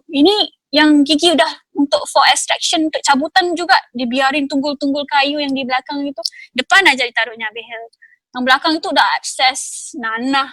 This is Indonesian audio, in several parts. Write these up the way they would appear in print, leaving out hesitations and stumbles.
Ini yang gigi udah untuk for extraction, untuk cabutan juga dibiarin tunggul-tunggul kayu yang di belakang itu. Depan aja ditaruhnya behel. Yang belakang itu udah abses, nanah.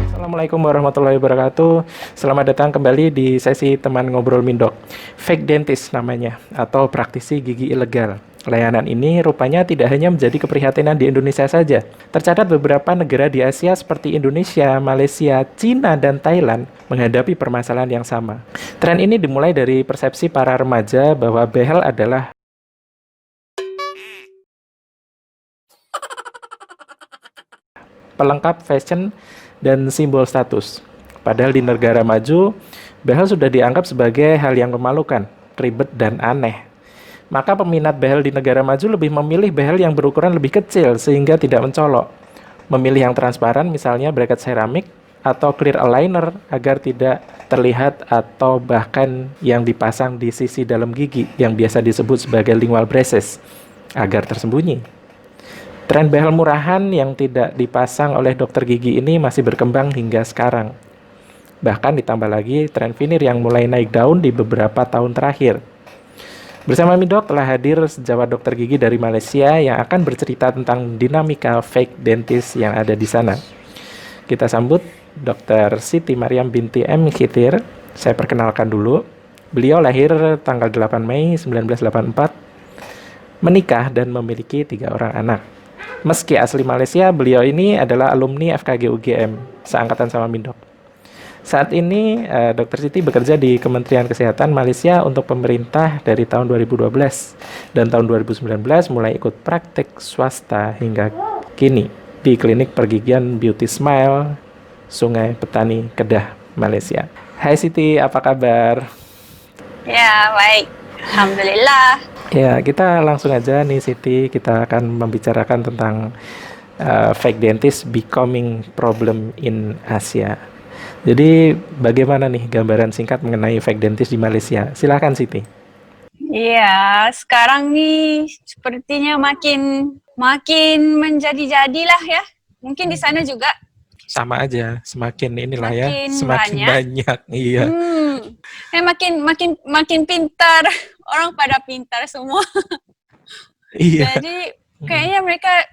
Assalamualaikum warahmatullahi wabarakatuh. Selamat datang kembali di sesi teman ngobrol Mindok. Fake dentist namanya, atau praktisi gigi ilegal. Layanan ini rupanya tidak hanya menjadi keprihatinan di Indonesia saja. Tercatat beberapa negara di Asia seperti Indonesia, Malaysia, Cina, dan Thailand menghadapi permasalahan yang sama. Tren ini dimulai dari persepsi para remaja bahwa behel adalah pelengkap fashion dan simbol status. Padahal di negara maju, behel sudah dianggap sebagai hal yang memalukan, ribet, dan aneh. Maka peminat behel di negara maju lebih memilih behel yang berukuran lebih kecil sehingga tidak mencolok. Memilih yang transparan, misalnya bracket seramik atau clear aligner agar tidak terlihat, atau bahkan yang dipasang di sisi dalam gigi yang biasa disebut sebagai lingual braces agar tersembunyi. Tren behel murahan yang tidak dipasang oleh dokter gigi ini masih berkembang hingga sekarang. Bahkan ditambah lagi tren veneer yang mulai naik daun di beberapa tahun terakhir. Bersama Midok telah hadir sejawat dokter gigi dari Malaysia yang akan bercerita tentang dinamika fake dentist yang ada di sana. Kita sambut Dr. Siti Mariam binti M. Khitir. Saya perkenalkan dulu. Beliau lahir tanggal 8 Mei 1984, menikah dan memiliki 3 orang anak. Meski asli Malaysia, beliau ini adalah alumni FKG UGM, seangkatan sama Mindok. Saat ini, Dr. Siti bekerja di Kementerian Kesehatan Malaysia untuk pemerintah dari tahun 2012. Dan tahun 2019 mulai ikut praktek swasta hingga kini di klinik pergigian Beauty Smile, Sungai Petani, Kedah, Malaysia. Hai Siti, apa kabar? Ya, baik. Alhamdulillah. Ya, kita langsung aja nih Siti, kita akan membicarakan tentang fake dentist becoming problem in Asia. Jadi bagaimana nih gambaran singkat mengenai fake dentist di Malaysia? Silakan Siti. Iya, sekarang nih sepertinya makin menjadi-jadilah ya. Mungkin di sana juga Sama aja, semakin inilah ya, makin semakin banyak. banyak. Iya. Makin pintar. Orang pada pintar semua. Iya. Jadi kayaknya mereka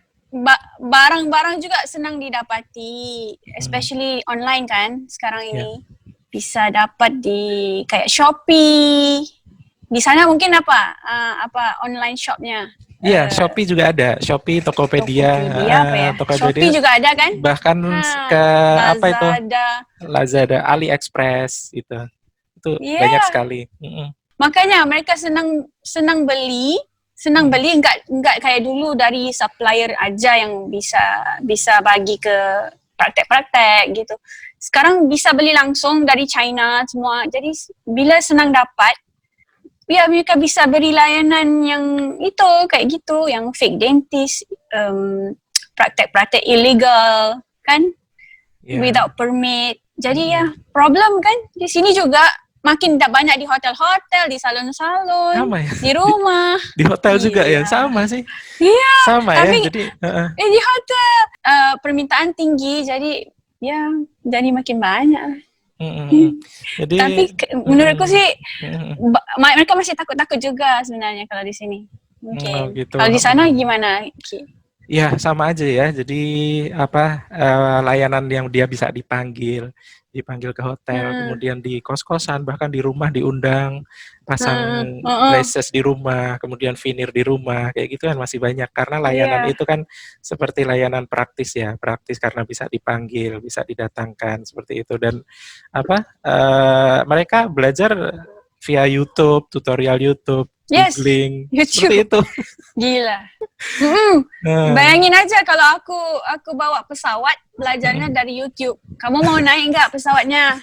barang-barang juga senang didapati, especially online kan sekarang ini. Bisa dapat di kayak Shopee. Di sana mungkin apa online shopnya? Iya, Shopee juga ada. Shopee, Tokopedia, apa ya? Shopee juga ada kan? bahkan ke apa itu? Lazada. Lazada, AliExpress itu banyak sekali. Makanya mereka senang beli nggak kayak dulu dari supplier aja yang bisa bagi ke praktek-praktek gitu. Sekarang bisa beli langsung dari China semua. Jadi bila senang dapat, ya mereka bisa beri layanan yang itu kayak gitu, yang fake dentist, praktek-praktek illegal kan, without permit. Jadi ya problem kan di sini juga. Makin banyak di hotel-hotel, di salon-salon, sama ya? di rumah. Di hotel juga ya, sama sih. Iya, sama tapi, ya. Jadi di hotel permintaan tinggi, jadi ya jadi makin banyak. Jadi, tapi menurutku sih mereka masih takut-takut juga sebenarnya kalau di sini. Mungkin. Gitu. Kalau di sana gimana, Ki? Ya sama aja ya. Jadi layanan yang dia bisa dipanggil ke hotel, kemudian di kos-kosan, bahkan di rumah diundang, pasang braces di rumah, kemudian veneer di rumah, kayak gitu kan masih banyak. Karena layanan itu kan seperti layanan praktis ya, praktis karena bisa dipanggil, bisa didatangkan, seperti itu. Dan mereka belajar via YouTube, tutorial YouTube, googling, seperti itu. Gila. Bayangin aja kalau aku bawa pesawat, belajarnya dari YouTube. Kamu mau naik nggak pesawatnya?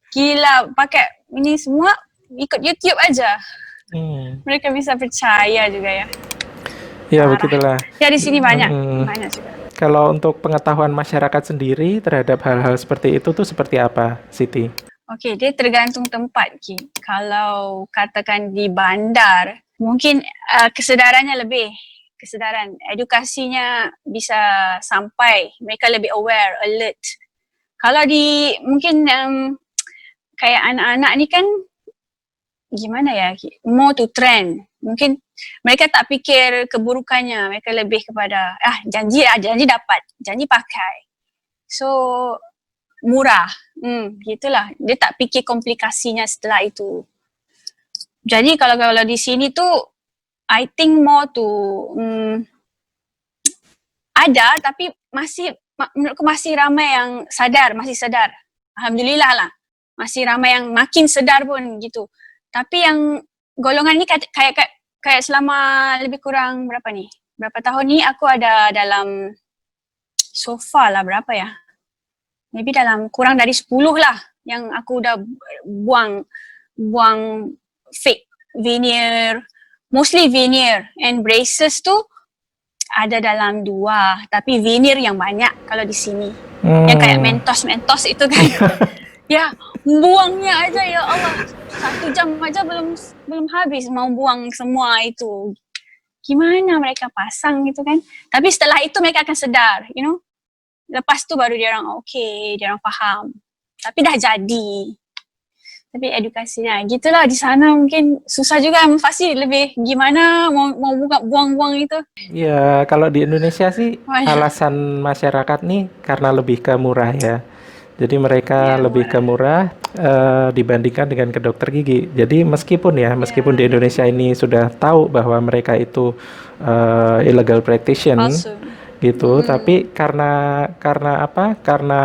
Gila, pakai ini semua ikut YouTube aja. Mereka bisa percaya juga ya. Ya begitulah. Ya di sini banyak juga. Kalau untuk pengetahuan masyarakat sendiri terhadap hal-hal seperti itu tuh seperti apa, Siti? Oke, dia tergantung tempat, Ki. Kalau katakan di bandar, mungkin kesedarannya lebih. kesedaran. Edukasinya bisa sampai, mereka lebih aware, alert. Kalau mungkin kayak anak-anak ni kan gimana ya, more to trend. Mungkin mereka tak fikir keburukannya, mereka lebih kepada janji dapat, janji pakai. So murah, gitulah. Dia tak fikir komplikasinya setelah itu. Jadi kalau di sini tu I think more to ada, tapi menurutku masih ramai yang masih sadar. Alhamdulillah lah. Masih ramai yang makin sedar pun gitu. Tapi yang golongan ni kayak selama lebih kurang berapa tahun ni aku ada dalam so far lah berapa ya? Maybe dalam kurang dari 10 lah yang aku dah buang fake veneer, mostly veneer, and braces tu ada dalam 2, tapi veneer yang banyak kalau di sini. Yang kayak mentos itu kan. Ya, buangnya aja ya Allah. 1 jam aja belum habis mau buang semua itu. Gimana mereka pasang gitu kan? Tapi setelah itu mereka akan sedar, you know. Lepas tu baru dia orang okay, dia orang faham. Tapi dah jadi. Tapi edukasinya gitulah di sana mungkin susah juga, pasti lebih gimana mau buang-buang itu. Ya, kalau di Indonesia sih alasan masyarakat nih karena lebih ke murah ya. Jadi mereka lebih ke murah dibandingkan dengan ke dokter gigi. Jadi meskipun di Indonesia ini sudah tahu bahwa mereka itu illegal practitioner gitu, tapi karena apa? Karena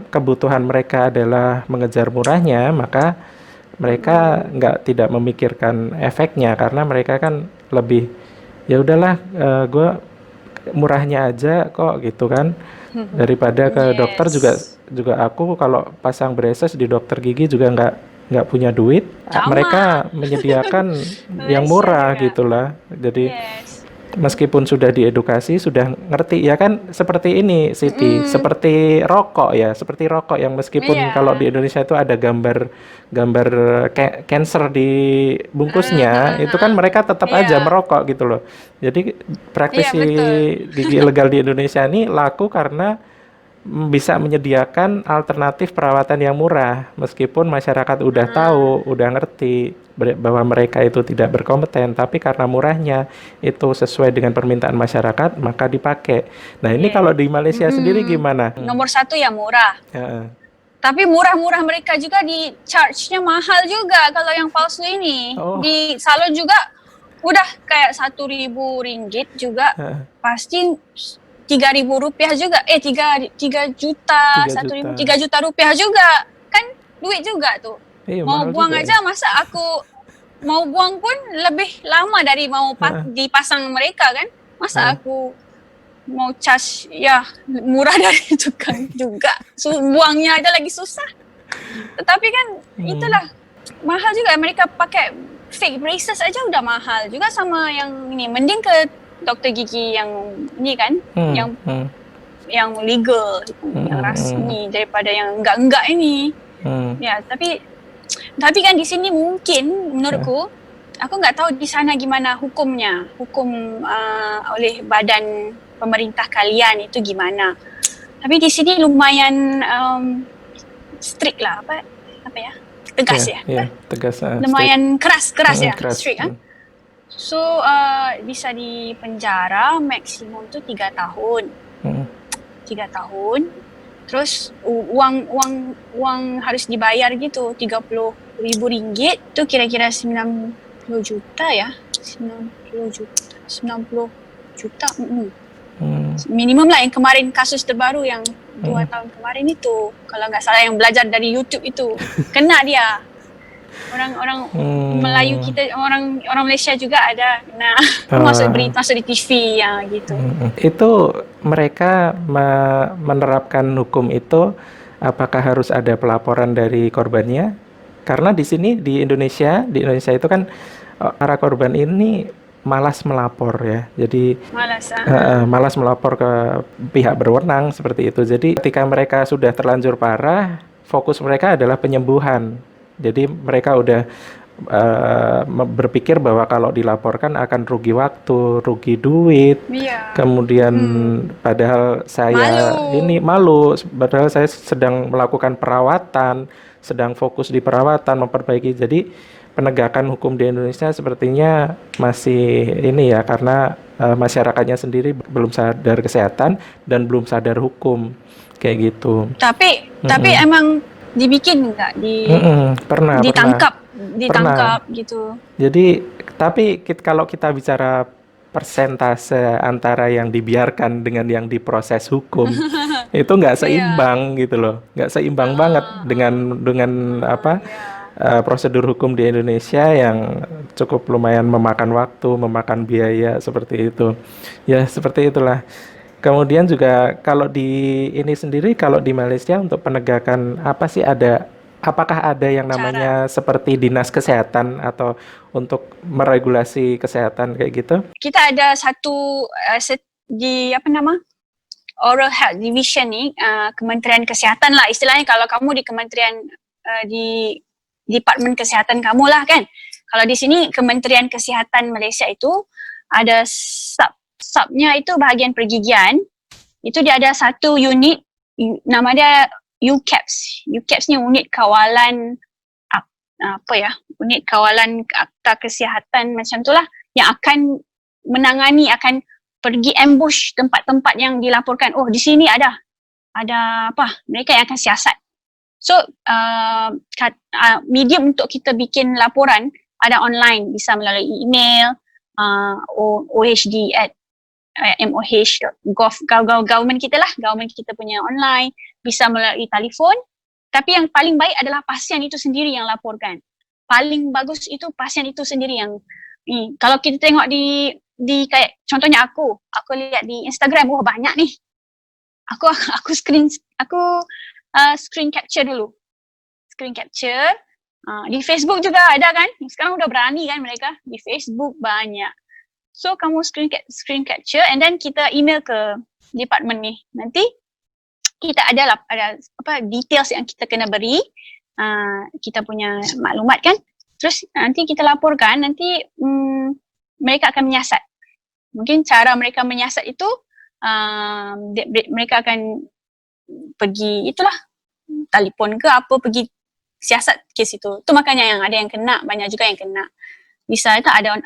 kebutuhan mereka adalah mengejar murahnya, maka mereka tidak memikirkan efeknya, karena mereka kan lebih ya udahlah, gue murahnya aja kok gitu kan, daripada ke dokter. Juga aku kalau pasang braces di dokter gigi juga nggak punya duit. Mereka menyediakan yang murah gitulah. Jadi meskipun sudah diedukasi, sudah ngerti ya kan, seperti ini Siti, seperti rokok yang meskipun kalau di Indonesia itu ada gambar cancer di bungkusnya, itu kan mereka tetap aja merokok gitu loh. Jadi praktisi gigi ilegal di Indonesia ini laku karena bisa menyediakan alternatif perawatan yang murah, meskipun masyarakat udah tahu, udah ngerti bahwa mereka itu tidak berkompeten, tapi karena murahnya itu sesuai dengan permintaan masyarakat, maka dipakai. Nah ini kalau di Malaysia sendiri gimana? Nomor 1 ya murah. Tapi murah-murah mereka juga di charge-nya mahal juga kalau yang palsu ini. Di salon juga udah kayak RM1,000 juga, pasti RM3,000 juga, 3 juta, 1,000, 3 juta rupiah juga, kan duit juga tuh. Mau buang aja, masa aku mau buang pun lebih lama dari mau dipasang mereka kan, masa aku mau charge ya murah dari tukang juga, buangnya aja lagi susah. Tetapi kan itulah, mahal juga mereka pakai fake braces aja udah mahal juga sama yang ini. Mending ke dokter gigi yang ini kan, yang legal, yang rasmi, daripada yang enggak ini. Ya, tapi kan di sini mungkin menurutku, aku nggak tahu di sana gimana hukum oleh badan pemerintah kalian itu gimana. Tapi di sini lumayan strict lah, apa ya? Tegas tegas. Lumayan keras ya, strict kan. So bisa dipenjara maksimum tu 3 tahun. 3 tahun. Terus uang harus dibayar gitu, RM30,000 tu kira-kira 90 juta ya. 90 juta. Minimum lah. Yang kemarin kasus terbaru yang 2 tahun kemarin itu, kalau nggak salah, yang belajar dari YouTube itu, kena dia. Orang Melayu kita, orang Malaysia juga ada masuk di TV ya gitu. Itu mereka menerapkan hukum itu, apakah harus ada pelaporan dari korbannya? Karena di sini di Indonesia itu kan para korban ini malas melapor ya. Jadi malas melapor ke pihak berwenang seperti itu. Jadi ketika mereka sudah terlanjur parah, fokus mereka adalah penyembuhan. Jadi mereka udah berpikir bahwa kalau dilaporkan akan rugi waktu, rugi duit. Iya. Kemudian padahal saya Malu. ini malu, padahal saya sedang melakukan perawatan, sedang fokus di perawatan, memperbaiki. Jadi penegakan hukum di Indonesia sepertinya masih ini ya, karena masyarakatnya sendiri belum sadar kesehatan dan belum sadar hukum, kayak gitu. Tapi Mm-mm. emang dibikin nggak Pernah. ditangkap gitu. Jadi, tapi kalau kita bicara persentase antara yang dibiarkan dengan yang diproses hukum, itu nggak Iya. seimbang gitu loh, nggak seimbang banget dengan apa prosedur hukum di Indonesia yang cukup lumayan memakan waktu, memakan biaya seperti itu. Ya, seperti itulah. Kemudian juga kalau di ini sendiri, kalau di Malaysia untuk penegakan apa sih apakah ada yang Cara. namanya seperti dinas kesehatan atau untuk meregulasi kesehatan kayak gitu? Kita ada satu di apa nama? Oral Health Division ni, Kementerian Kesihatan lah istilahnya. Kalau kamu di Kementerian di Departemen Kesihatan kamu lah kan. Kalau di sini Kementerian Kesihatan Malaysia itu ada subnya itu bahagian pergigian. Itu dia ada satu unit, nama dia UCAPS. UCAPS ni unit kawalan unit kawalan akta kesihatan macam tu lah, yang akan menangani, akan pergi ambush tempat-tempat yang dilaporkan, oh di sini ada mereka yang akan siasat. So medium untuk kita bikin laporan ada online, bisa melalui email, OHD government kita lah, government kita punya online, bisa melalui telefon. Tapi yang paling baik adalah pasien itu sendiri yang laporkan. Paling bagus itu pasien itu sendiri yang kalau kita tengok di kayak contohnya aku lihat di Instagram, wah banyak nih. Aku screen capture dulu. Screen capture. Di Facebook juga ada kan? Sekarang udah berani kan mereka, di Facebook banyak. So kamu screen capture and then kita email ke department ni. Nanti kita ada details yang kita kena beri, kita punya maklumat kan. Terus nanti kita laporkan, nanti mereka akan menyiasat. Mungkin cara mereka menyiasat itu mereka akan pergi itulah telefon ke apa, pergi siasat kes itu. Itu makanya yang ada yang kena, banyak juga yang kena. Bisa itu ada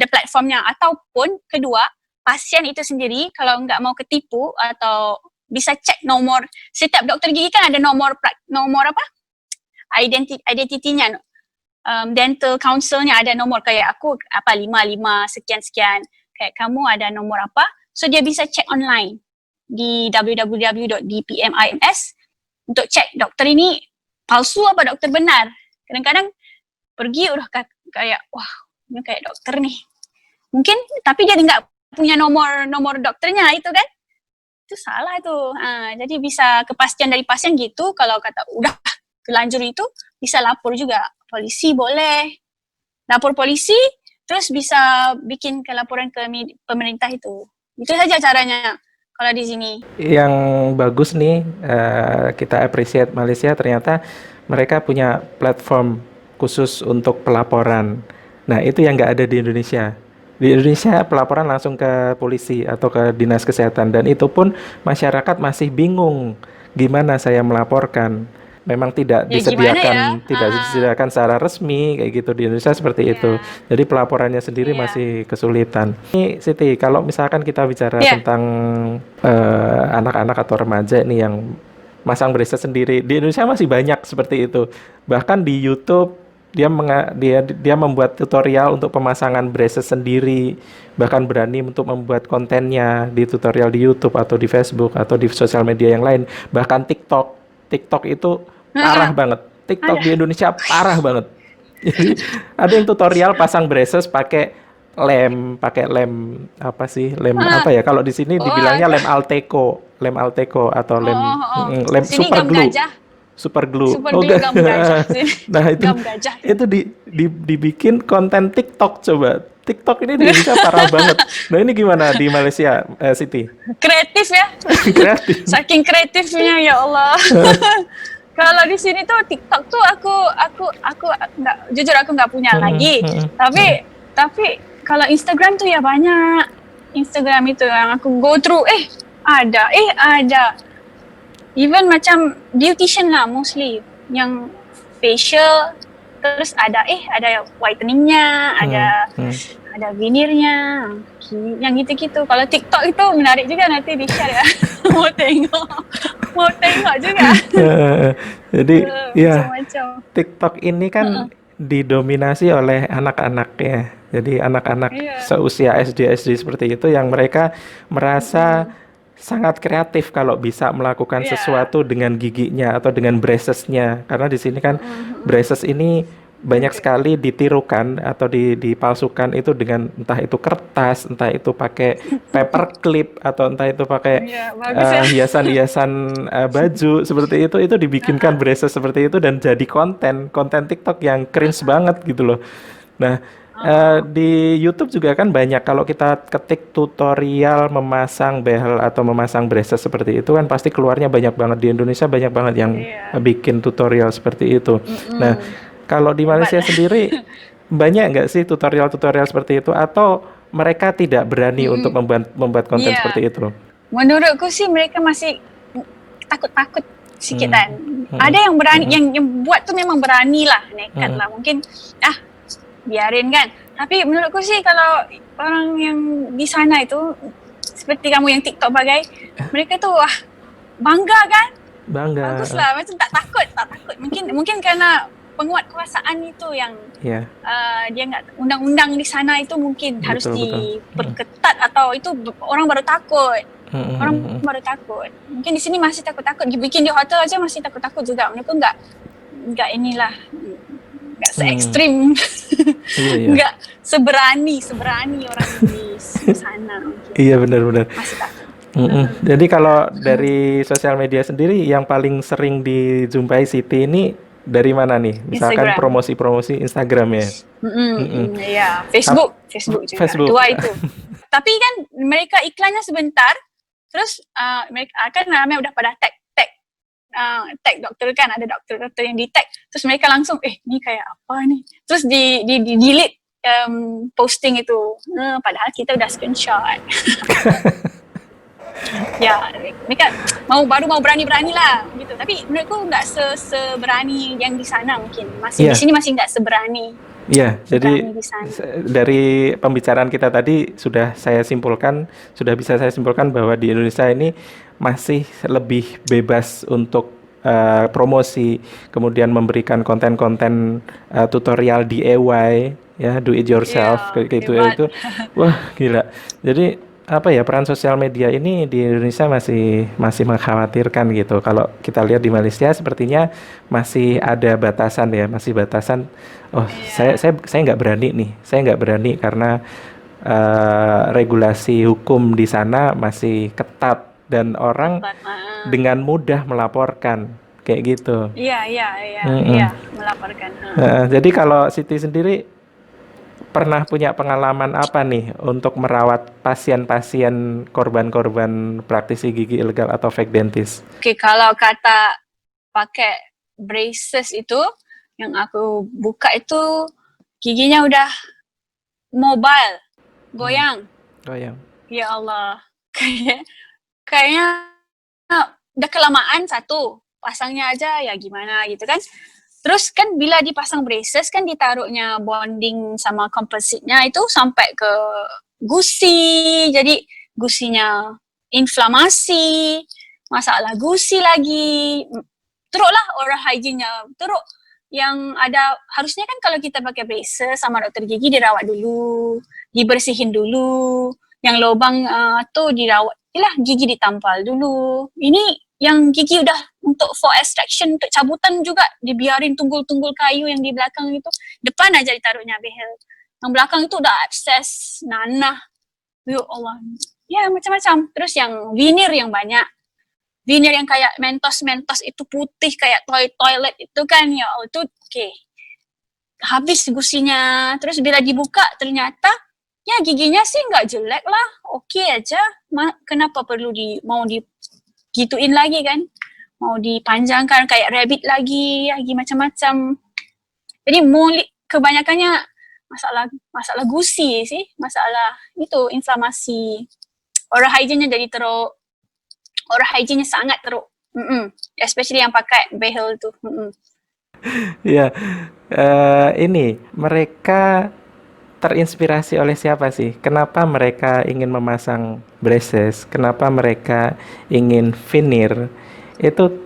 platformnya, ataupun kedua, pasien itu sendiri kalau enggak mau ketipu atau bisa cek nomor, setiap doktor gigi kan ada nomor apa? Identitinya. Dental counselnya ada nomor, kayak aku 55 sekian. Kayak kamu ada nomor apa? So dia bisa cek online di www.dpmims untuk cek dokter ini palsu apa dokter benar. Kadang-kadang pergi udah kayak wah, ini kayak dokter nih. Mungkin tapi dia enggak punya nomor dokternya itu kan. Itu salah itu. Jadi bisa kepastian dari pasien gitu, kalau kata udah terlanjur itu bisa lapor juga. Polisi boleh. Lapor polisi, terus bisa bikin laporan ke pemerintah itu. Itu saja caranya kalau di sini. Yang bagus nih, kita appreciate Malaysia, ternyata mereka punya platform khusus untuk pelaporan. Nah, itu yang nggak ada di Indonesia. Di Indonesia pelaporan langsung ke polisi atau ke dinas kesehatan, dan itu pun masyarakat masih bingung gimana saya melaporkan. Memang tidak disediakan secara resmi kayak gitu di Indonesia seperti itu. Jadi pelaporannya sendiri masih kesulitan. Ini Siti, kalau misalkan kita bicara tentang anak-anak atau remaja ini yang masang braces sendiri, di Indonesia masih banyak seperti itu. Bahkan di YouTube dia membuat tutorial untuk pemasangan braces sendiri, bahkan berani untuk membuat kontennya di tutorial di YouTube atau di Facebook atau di sosial media yang lain. Bahkan TikTok itu parah banget. TikTok di Indonesia parah banget. Jadi ada yang tutorial pasang braces pakai lem apa sih? Lem apa ya? Kalau di sini dibilangnya lem Alteco atau lem super glue. Super glue. Gam gajah. Nah, itu dibikin konten TikTok coba. TikTok ini di Indonesia parah banget. Nah, ini gimana di Malaysia, Siti? Kreatif ya. Kreatif. Saking kreatifnya, ya Allah. Kalau di sini tuh TikTok tuh aku nggak, jujur aku nggak punya lagi. Tapi kalau Instagram tuh ya banyak. Instagram itu yang aku go through, ada. Even macam beautician lah mostly, yang facial, terus ada whiteningnya, ada veneernya, yang gitu-gitu. Kalau TikTok itu menarik juga, nanti di-share ya. mau tengok juga. Jadi ya Macam-macam. TikTok ini kan didominasi oleh anak-anak ya. Jadi anak-anak Iya. seusia SD seperti itu yang mereka merasa sangat kreatif kalau bisa melakukan Iya. sesuatu dengan giginya atau dengan bracesnya. Karena di sini kan braces ini banyak sekali ditirukan atau dipalsukan itu dengan entah itu kertas, entah itu pakai paperclip atau entah itu pakai Iya, bagus ya. hiasan-hiasan baju seperti itu dibikinkan braces seperti itu dan jadi konten TikTok yang cringe banget gitu loh. Nah, di YouTube juga kan banyak kalau kita ketik tutorial memasang behel atau memasang braces seperti itu kan pasti keluarnya banyak banget. Di Indonesia banyak banget yang Iya. bikin tutorial seperti itu. Nah, kalau di Malaysia sendiri banyak nggak sih tutorial-tutorial seperti itu atau mereka tidak berani untuk membuat konten Iya. seperti itu? Menurutku sih mereka masih takut-takut sedikit kan. Ada yang berani, yang buat tuh memang berani lah, nekat lah. Mungkin biarin kan. Tapi menurutku sih kalau orang yang di sana itu seperti kamu yang TikTok bagai, mereka tuh bangga kan? Bangga. Bagus lah, macam tak takut. Mungkin karena penguat kekuasaan itu yang Iya. dia nggak, undang-undang di sana itu mungkin harus Betul. diperketat atau itu orang baru takut. Orang baru takut. Mungkin di sini masih takut-takut. Dibikin di hotel aja masih takut-takut juga. Mereka nggak inilah, nggak se-ekstrim, nggak seberani orang di sana. Mungkin. Iya benar. Masih takut. Jadi kalau dari sosial media sendiri yang paling sering dijumpai Siti ini dari mana nih? Misalkan Instagram. promosi Instagram ya. Iya, Facebook juga. Facebook. Dua itu. Tapi kan mereka iklannya sebentar, terus mereka kan namanya udah pada tag dokter kan, ada dokter yang di tag, terus mereka langsung ini kayak apa nih, terus di delete posting itu, padahal kita udah screenshot. Ya, mereka mau berani lah gitu. Tapi menurutku nggak seberani yang di sana mungkin. Di sini masih nggak seberani. Iya, jadi dari pembicaraan kita tadi sudah bisa saya simpulkan bahwa di Indonesia ini masih lebih bebas untuk promosi, kemudian memberikan konten-konten tutorial DIY, ya, do it yourself, kayak gitu ya itu. Wah, gila. Jadi peran sosial media ini di Indonesia masih mengkhawatirkan gitu. Kalau kita lihat di Malaysia sepertinya masih ada batasan ya, masih batasan. Saya nggak berani nih, karena regulasi hukum di sana masih ketat dan orang dengan mudah melaporkan kayak gitu. Iya, melaporkan. Jadi kalau Siti sendiri pernah punya pengalaman apa nih untuk merawat pasien-pasien korban-korban praktisi gigi ilegal atau fake dentist? Oke, kalau kata pakai braces itu, yang aku buka itu giginya udah mobile, goyang. Ya Allah, kayaknya udah kelamaan satu, pasangnya aja ya gimana gitu kan. Terus kan bila dipasang braces kan ditaruhnya bonding sama composite-nya itu sampai ke gusi, jadi gusinya inflamasi, masalah gusi lagi, teruklah oral hygiene-nya, teruk. Yang ada, harusnya kan kalau kita pakai braces sama dokter gigi dirawat dulu, dibersihin dulu, yang lubang tuh dirawat, gigi ditampal dulu. Ini yang gigi udah untuk for extraction, untuk cabutan juga dibiarin tunggul-tunggul kayu yang di belakang itu, depan aja ditaruhnya behel, yang belakang itu udah abses, nanah, ya Allah, ya macam-macam. Terus yang veneer yang banyak, veneer yang kayak mentos itu putih kayak toilet itu kan, ya Allah, itu habis gusinya. Terus bila dibuka ternyata ya giginya sih nggak jelek lah, oke aja, kenapa perlu mau digituin lagi kan. mau dipanjangkan kayak rabbit lagi macam-macam. Jadi kebanyakannya masalah gusi sih, masalah itu inflamasi. Oral hygiene-nya jadi teruk. Oral hygiene-nya sangat teruk. Especially yang pakai behel tu. Ya, ini mereka terinspirasi oleh siapa sih? Kenapa mereka ingin memasang braces? Kenapa mereka ingin veneer? Itu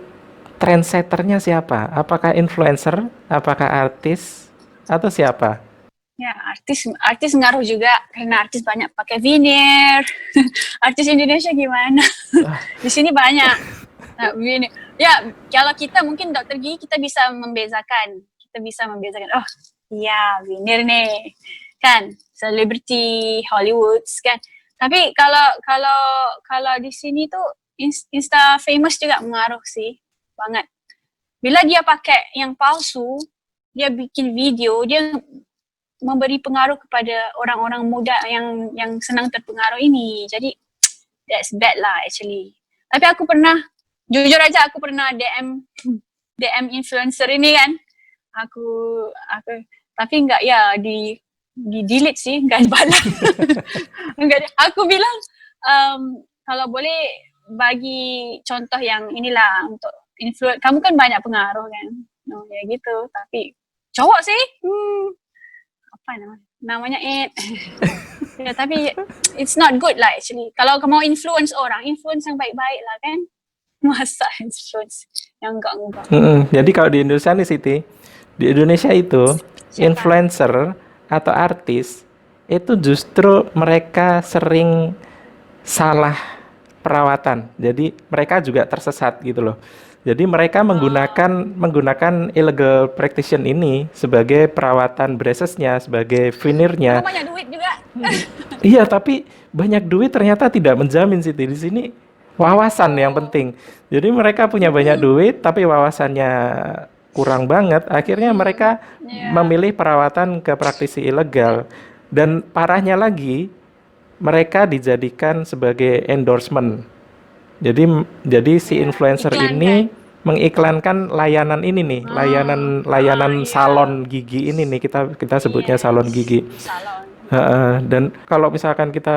trendsetternya siapa? Apakah influencer? Apakah artis? Atau siapa? Ya, artis ngaruh juga karena artis banyak pakai veneer. Artis Indonesia gimana? Di sini banyak veneer. Ya, kalau kita mungkin dokter gigi kita bisa membezakan. Oh, iya veneer nih. Kan, selebriti Hollywood kan. Tapi kalau di sini tuh Insta famous juga mengaruh sih banget. Bila dia pakai yang palsu, dia bikin video, dia memberi pengaruh kepada orang-orang muda yang senang terpengaruh ini. Jadi that's bad lah actually. Tapi jujur aja aku pernah DM influencer ini kan. Aku tapi enggak ya di delete sih, enggak dibalas. Enggak. Aku bilang kalau boleh bagi contoh yang inilah untuk kamu kan banyak pengaruh kan. Ya gitu, tapi cowok sih apa namanya ya, tapi it's not good lah actually. Kalau kamu mau influence yang baik-baik lah kan. Masa influence yang enggak. Jadi kalau di Indonesia nih Siti, di Indonesia itu influencer atau artis itu justru mereka sering salah perawatan. Jadi mereka juga tersesat gitu loh. Jadi mereka menggunakan illegal practitioner ini sebagai perawatan bracesnya, sebagai veneernya. Banyak duit juga. Iya, tapi banyak duit ternyata tidak menjamin sih di sini. Wawasan yang penting. Jadi mereka punya banyak duit, tapi wawasannya kurang banget. Akhirnya mereka memilih perawatan ke praktisi ilegal. Dan parahnya lagi, mereka dijadikan sebagai endorsement. Jadi si influencer ini mengiklankan layanan ini nih, layanan salon gigi ini nih, kita sebutnya salon gigi. Dan kalau misalkan kita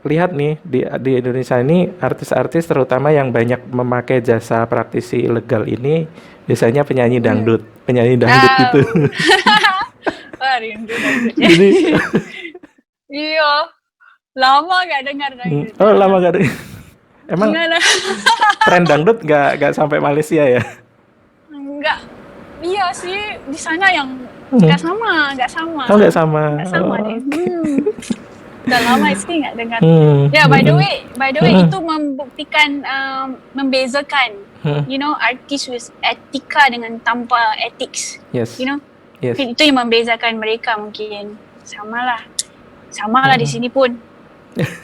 lihat nih di Indonesia ini artis-artis terutama yang banyak memakai jasa praktisi ilegal ini biasanya penyanyi dangdut gitu. Rindu dangdut. Jadi iya, lama gak dengar dangdut. Oh, lama gak dengar. Emang tren dangdut nggak sampai Malaysia ya? Enggak. Iya sih, di sana yang nggak sama. Oh, nggak sama. Nggak sama deh. Udah lama sih nggak dengar. Ya, by the way itu membuktikan membezakan, artis with etika dengan tanpa ethics. Yes. Yes. Itu yang membezakan mereka mungkin. Samalah di sini pun,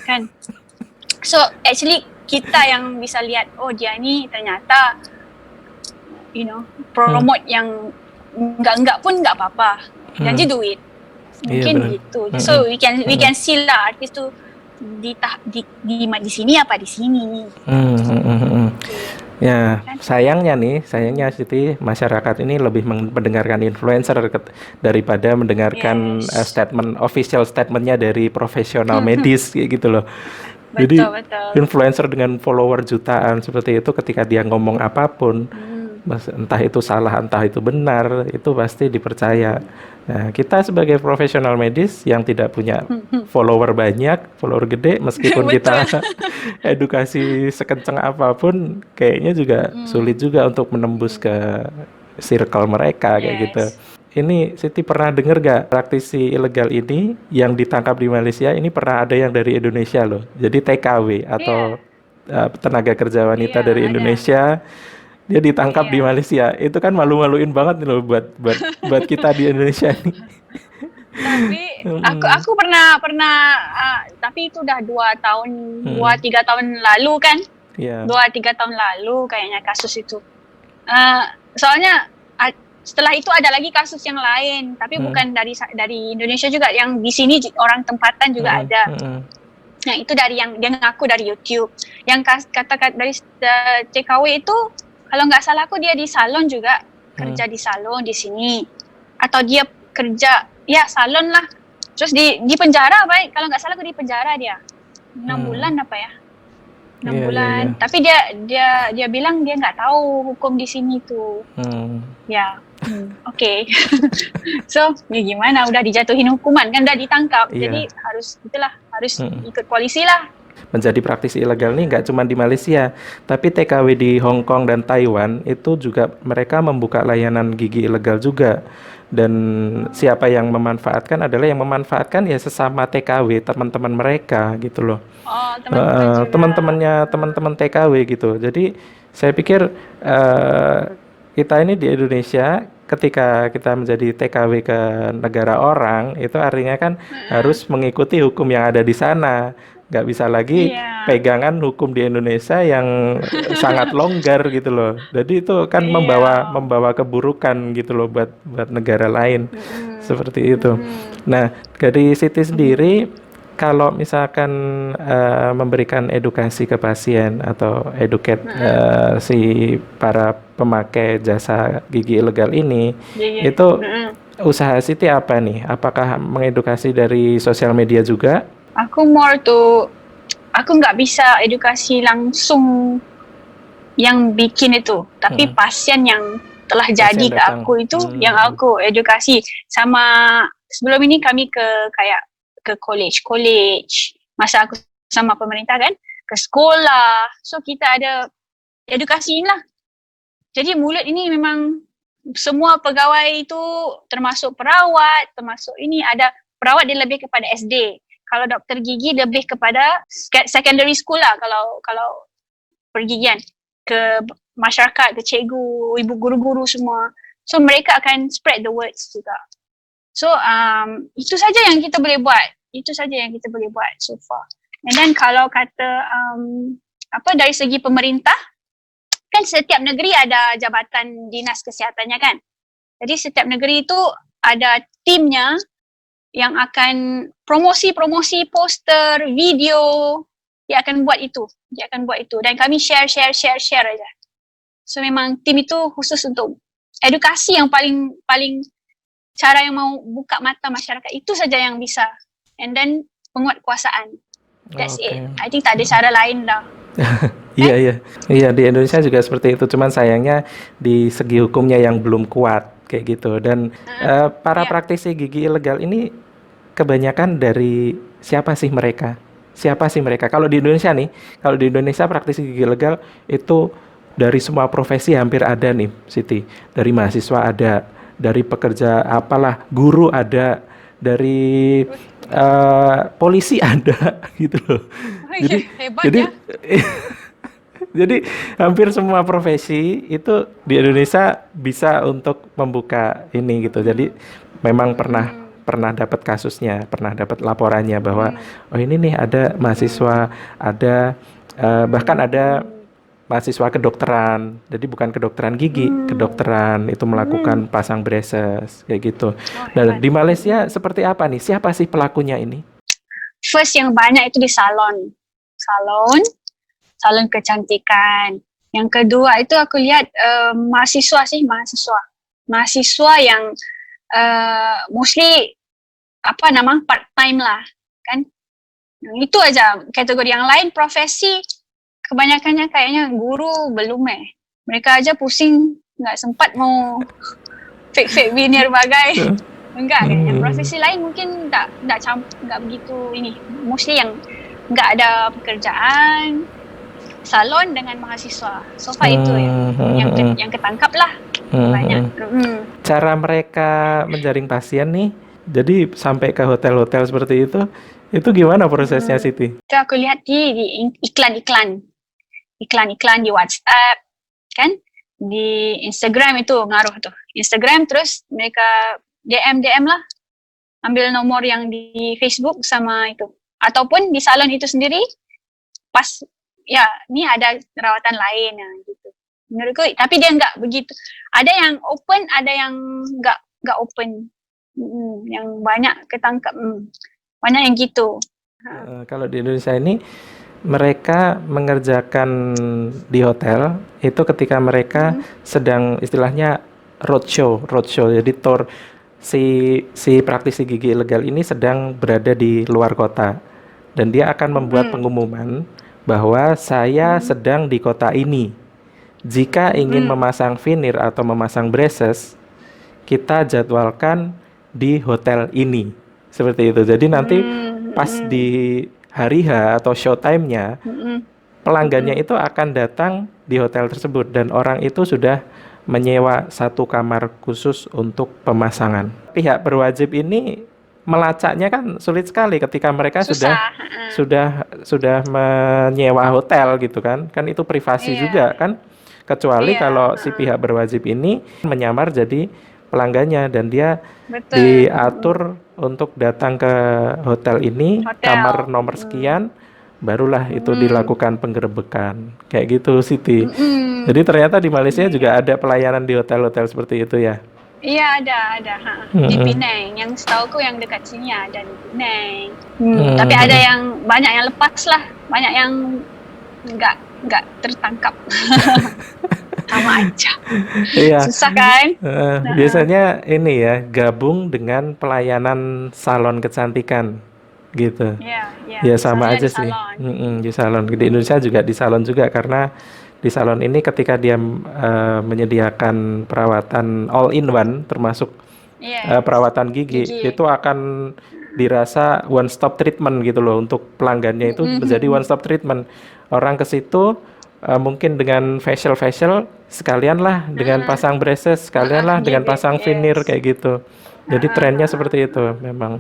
kan. So actually kita yang bisa lihat, oh dia ni ternyata promote yang enggak pun enggak apa-apa. Janji duit. Mungkin gitu. So we can see lah artis tu di sini apa di sini. Ya, sayangnya Siti, masyarakat ini lebih mendengarkan influencer daripada mendengarkan official statementnya dari profesional medis gitu loh. Jadi influencer dengan follower jutaan seperti itu ketika dia ngomong apapun, entah itu salah, entah itu benar, itu pasti dipercaya. Nah, kita sebagai profesional medis yang tidak punya follower gede, meskipun kita edukasi sekencang apapun, kayaknya juga sulit juga untuk menembus ke circle mereka kayak gitu. Ini Siti pernah dengar gak praktisi ilegal ini yang ditangkap di Malaysia ini pernah ada yang dari Indonesia loh. Jadi TKW atau tenaga kerja wanita dari Indonesia, dia ditangkap di Malaysia. Itu kan malu-maluin banget loh buat kita di Indonesia nih. Tapi aku pernah tapi itu udah 2-3 tahun lalu kan. 2-3 tahun lalu kayaknya kasus itu. Soalnya setelah itu ada lagi kasus yang lain, tapi bukan dari Indonesia juga, yang di sini orang tempatan juga ada. Nah itu dari yang dia ngaku dari YouTube, yang kata dari TKW itu Kalau nggak salah aku dia di salon juga, kerja di salon di sini. Atau dia kerja, ya salon lah. Terus di penjara, baik. Kalau nggak salah aku di penjara dia. 6 bulan apa ya? 6 Iya, iya, bulan. iya. Tapi dia bilang dia nggak tahu hukum di sini tuh. Ya, oke. So, ya gimana? Udah dijatuhin hukuman kan, udah ditangkap. Jadi Iya. harus harus Mm. ikut polisi lah. Menjadi praktisi ilegal ini nggak cuma di Malaysia, tapi TKW di Hong Kong dan Taiwan itu juga mereka membuka layanan gigi ilegal juga. Dan siapa yang memanfaatkan adalah yang memanfaatkan ya sesama TKW, teman-teman mereka gitu loh. Oh, teman-teman juga. Teman-teman TKW gitu. Jadi saya pikir kita ini di Indonesia ketika kita menjadi TKW ke negara orang itu artinya kan harus mengikuti hukum yang ada di sana. Nggak bisa lagi Iya. pegangan hukum di Indonesia yang sangat longgar gitu loh. Jadi itu kan membawa Iya. membawa keburukan gitu loh buat negara lain seperti itu. Mm-mm. Nah, dari Siti sendiri kalau misalkan memberikan edukasi ke pasien atau educate si para pemakai jasa gigi ilegal ini, Iya. itu usaha Siti apa nih? Apakah mengedukasi dari sosial media juga? Aku more to, aku nggak bisa edukasi langsung yang bikin itu, tapi pasien yang telah jadi ke datang. aku itu yang aku edukasi. Sama sebelum ini kami kayak ke college masa aku sama pemerintah kan, ke sekolah. So kita ada edukasi lah. Jadi mulut ini memang semua pegawai itu termasuk perawat, termasuk ini ada perawat dia lebih kepada SD. Kalau doktor gigi lebih kepada secondary school lah kalau pergigian ke masyarakat, ke cikgu, ibu guru-guru semua. So mereka akan spread the words juga. So itu saja yang kita boleh buat. Itu saja yang kita boleh buat so far. And then kalau kata dari segi pemerintah, kan setiap negeri ada jabatan dinas kesehatannya kan. Jadi setiap negeri itu ada timnya yang akan promosi poster, video, dia akan buat itu. Dan kami share aja. So memang tim itu khusus untuk edukasi yang paling cara yang mau buka mata masyarakat itu saja yang bisa. And then penguatkuasaan. That's it. I think tak ada cara lain dah. Iya, di Indonesia juga seperti itu. Cuman sayangnya di segi hukumnya yang belum kuat kayak gitu. Dan para praktisi gigi ilegal ini kebanyakan dari siapa sih mereka? Kalau di Indonesia nih, kalau di Indonesia praktisi gigi ilegal itu dari semua profesi hampir ada nih, Siti. Dari mahasiswa ada, dari pekerja apalah, guru ada, dari polisi ada gitu loh. Jadi hebat jadi ya. jadi hampir semua profesi itu di Indonesia bisa untuk membuka ini gitu. Jadi memang pernah dapat kasusnya, pernah dapat laporannya bahwa oh ini nih ada mahasiswa, ada bahkan ada mahasiswa kedokteran. Jadi bukan kedokteran gigi, kedokteran itu melakukan pasang braces kayak gitu. Nah, di Malaysia seperti apa nih? Siapa sih pelakunya ini? First yang banyak itu di salon kecantikan. Yang kedua itu aku lihat mahasiswa yang mostly part time lah kan. Itu aja kategori. Yang lain profesi kebanyakannya kayaknya guru belum mereka aja pusing nggak sempat mau fake veneer bagai. Enggak kayaknya. Profesi lain mungkin nggak begitu ini. Mostly yang nggak ada pekerjaan, salon dengan mahasiswa. So far itu yang ketangkap lah banyak. Cara mereka menjaring pasien nih, jadi sampai ke hotel-hotel seperti itu gimana prosesnya, Siti? Itu aku lihat di iklan di WhatsApp kan, di Instagram itu ngaruh tuh. Instagram terus mereka DM lah, ambil nomor yang di Facebook sama itu, ataupun di salon itu sendiri pas ya ini ada perawatan lain gitu. Menurutku, tapi dia nggak begitu. Ada yang open, ada yang nggak open. Yang banyak ketangkap, banyak yang gitu. Kalau di Indonesia ini mereka mengerjakan di hotel itu ketika mereka sedang istilahnya roadshow. Jadi tour si si praktisi gigi ilegal ini sedang berada di luar kota dan dia akan membuat pengumuman bahwa saya sedang di kota ini. Jika ingin memasang veneer atau memasang braces, kita jadwalkan di hotel ini. Seperti itu. Jadi nanti pas di hari H atau showtime-nya, pelanggannya itu akan datang di hotel tersebut dan orang itu sudah menyewa satu kamar khusus untuk pemasangan. Pihak berwajib ini melacaknya kan sulit sekali ketika mereka Susah. sudah menyewa hotel gitu kan. Kan itu privasi Iya. juga kan. Kecuali Iya, kalau si pihak berwajib ini menyamar jadi pelanggannya dan dia Betul. diatur untuk datang ke hotel ini, Hotel. kamar nomor sekian, barulah itu dilakukan penggerebekan. Kayak gitu, Siti. Jadi ternyata di Malaysia juga ada pelayanan di hotel-hotel seperti itu ya. Iya ada. Di Penang. Yang setahuku yang dekat sini ada di Penang. Tapi ada yang banyak yang lepas lah, banyak yang nggak tertangkap. Sama aja. Iya. Susah kan? Biasanya ini ya, gabung dengan pelayanan salon kecantikan gitu. Iya. Ya sama Misalnya aja di sih. salon. Di salon. Di Indonesia juga di salon juga karena di salon ini ketika dia menyediakan perawatan all in one termasuk Yes. perawatan gigi itu akan dirasa one stop treatment gitu loh untuk pelanggannya itu menjadi one stop treatment. Orang ke situ mungkin dengan facial sekalian lah dengan pasang braces, sekalian lah dengan pasang veneer kayak gitu. Jadi trennya seperti itu memang.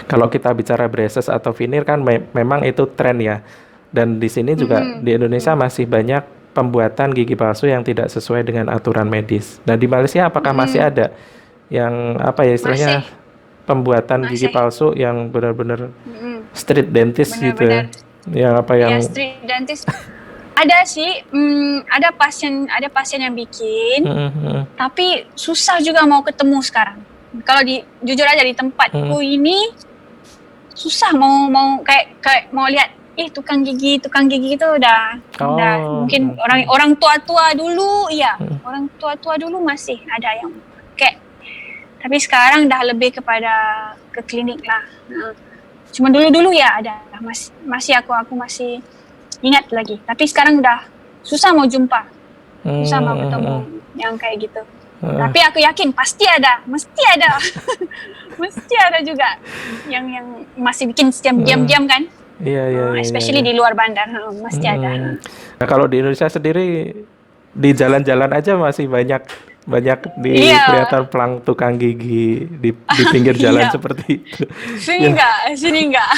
Kalau kita bicara braces atau veneer kan memang itu tren ya. Dan di sini juga di Indonesia masih banyak pembuatan gigi palsu yang tidak sesuai dengan aturan medis. Nah, di Malaysia apakah masih ada yang apa ya istilahnya pembuatan gigi palsu yang benar-benar street dentist gitu ya? Yang apa yang Ya, street dentist. Ada sih, ada pasien yang bikin, tapi susah juga mau ketemu sekarang. Kalau jujur aja di tempatku ini susah mau kayak mau lihat tukang gigi itu udah mungkin orang tua dulu orang tua dulu masih ada yang kayak, tapi sekarang dah lebih kepada ke klinik lah. Cuma dulu ya ada masih aku masih ingat lagi, tapi sekarang udah susah mau jumpa, susah mau ketemu yang kayak gitu. Tapi aku yakin mesti ada mesti ada juga yang masih bikin diam-diam kan. Iya. Especially di luar bandar, mesti ada. Nah, kalau di Indonesia sendiri di jalan-jalan aja masih banyak kelihatan pelang tukang gigi di pinggir jalan seperti itu. Sini enggak.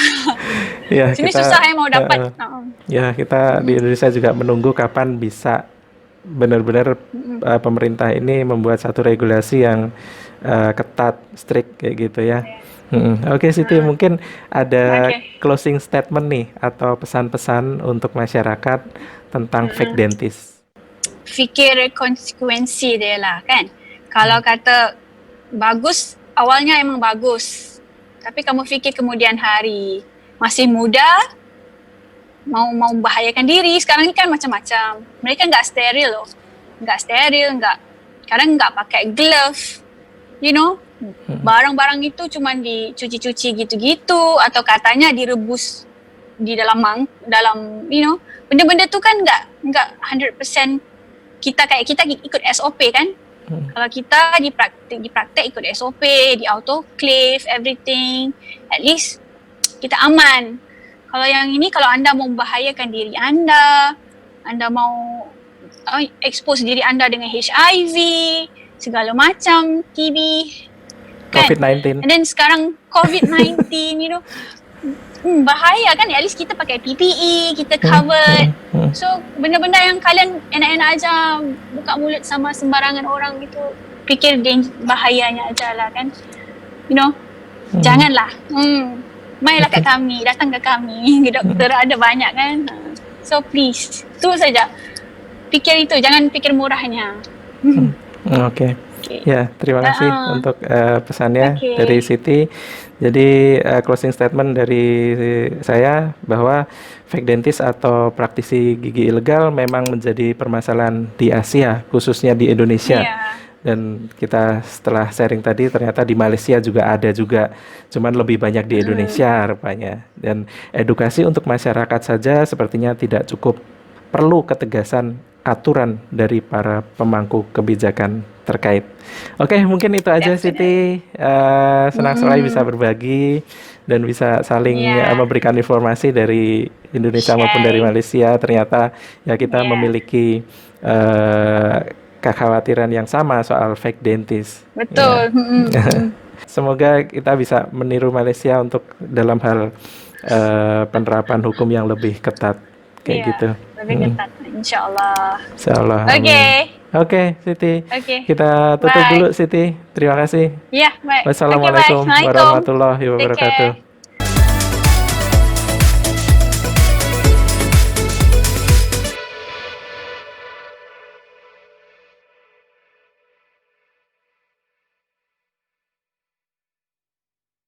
Ya, sini susah ya mau dapat. Ya, kita di Indonesia juga menunggu kapan bisa benar-benar pemerintah ini membuat satu regulasi yang ketat, strict kayak gitu ya. Oke, Siti, mungkin ada closing statement nih atau pesan-pesan untuk masyarakat tentang fake dentist. Fikir konsekuensi dia lah kan. Kalau kata bagus, awalnya emang bagus. Tapi kamu fikir kemudian hari, masih muda, mau membahayakan diri. Sekarang ini kan macam-macam. Mereka nggak steril loh. Kadang nggak pakai glove. You know, barang-barang itu cuma dicuci-cuci gitu-gitu atau katanya direbus di dalam you know, benda-benda tu kan nggak 100% kita ikut SOP kan. Kalau kita di praktek ikut SOP, di autoclave everything, at least kita aman. Kalau yang ini, kalau anda mau membahayakan diri anda mau expose diri anda dengan HIV, segala macam, TB, kan? COVID-19. And then sekarang COVID-19, you know, bahaya kan? At least kita pakai PPE, kita covered. So, benda-benda yang kalian enak-enak aja buka mulut sama sembarangan orang gitu, fikir bahayanya aja lah kan. You know, janganlah. Mainlah kat kami, datang ke kami. Doktor ada banyak kan. So, please, tu saja. Pikir itu, jangan pikir murahnya. Oke. Okay. Ya, terima kasih untuk pesannya dari Okay. Siti. Jadi closing statement dari saya bahwa fake dentist atau praktisi gigi ilegal memang menjadi permasalahan di Asia, khususnya di Indonesia. Iya. Dan kita setelah sharing tadi ternyata di Malaysia juga ada juga, cuman lebih banyak di Mm-mm. Indonesia rupanya. Dan edukasi untuk masyarakat saja sepertinya tidak cukup, perlu ketegasan aturan dari para pemangku kebijakan terkait. Oke, mungkin itu aja Definitely. Siti. Senang sekali bisa Mm-mm. berbagi dan bisa saling Yeah. memberikan informasi dari Indonesia maupun dari Sharing. Malaysia. Ternyata ya kita Yeah. memiliki eh, kekhawatiran yang sama soal fake dentist. Ya. Betul. Mm-mm. Mm-mm. Semoga kita bisa meniru Malaysia untuk dalam hal penerapan hukum yang lebih ketat kayak Iya. gitu. Lebih ketat. Insyaallah. Insyaallah, amin. Okay. Oke, Siti. Okay. Kita tutup dulu, Bye. Siti. Terima kasih. Yeah, baik. Okay, bye. Wassalamualaikum Assalamualaikum. warahmatullahi Take care. wabarakatuh.